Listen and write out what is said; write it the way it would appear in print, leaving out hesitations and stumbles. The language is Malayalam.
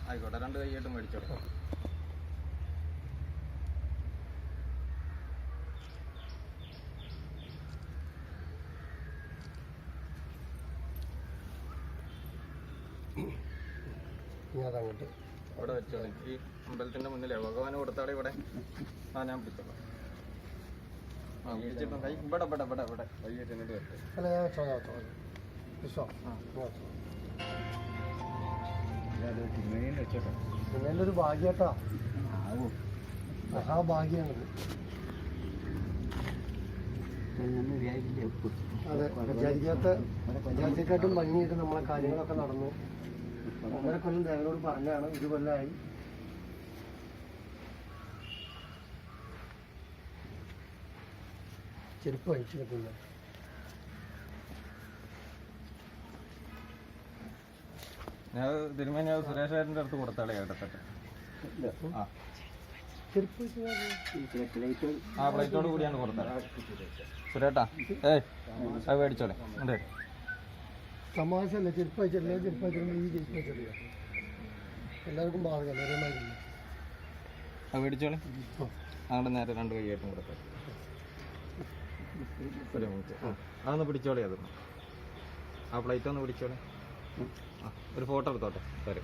ആയിക്കോട്ടെ, 2 കൈയായിട്ടും മേടിച്ചോട്ടെ. അതങ്ങോട്ട് ഇവിടെ വെച്ചോളെ. ഈ അമ്പലത്തിന്റെ മുന്നിലെ ഭഗവാന് കൊടുത്താടെ ഇവിടെ. ഞാൻ പിടിച്ചോളാം. പിടിച്ചിട്ടും കൈ ഇവിടെ ഇവിടെ ഇവിടെ ഇവിടെ കൈയിട്ട് എന്നിട്ട് വരട്ടെ. അല്ല, ഞാൻ വെച്ചോളാം. പിന്നൊരു ഭാഗ്യട്ടാ, മഹാഭാഗ്യാണത്. അതെ, വിചാരിച്ചേക്കാട്ടും ഭംഗിയായിട്ട് നമ്മളെ കാര്യങ്ങളൊക്കെ നടന്നു. 1.5 കൊല്ലം ദേവനോട് പറഞ്ഞാണ്, 1 കൊല്ലമായി. ചെരുപ്പ് അഴിച്ചു കിട്ടുന്ന ഞാൻ തിരുമേനി സുരേഷേട്ടൻ്റെ അടുത്ത് കൊടുത്താളെ എടുത്തിട്ട്. ആ പ്ലേറ്റോട് കൂടിയാണ് കൊടുത്തത്. സുരേട്ടാ, അത് മേടിച്ചോളെ. ഉണ്ട് തമാശല്ല, ചെരുപ്പ് അയച്ചിട്ടില്ല. ചെരുപ്പ് അയച്ചിട്ടുണ്ടെങ്കിൽ ഈ ചെരുപ്പ് അയച്ചിട്ടില്ല. എല്ലാവർക്കും ബാധകല്ല, ഒരേമാതിരില്ല. അത് മേടിച്ചോളെ. അങ്ങോട്ട് നേരെ 2 കൈയായിട്ടും കൊടുത്തത്. 1 മിനിറ്റ്. അതൊന്ന് പിടിച്ചോളെ. അത് ആ പ്ലേറ്റ് ഒന്ന് പിടിച്ചോളെ. ഒരു ഫോട്ടോ എടുത്തോട്ടെ. ശരി.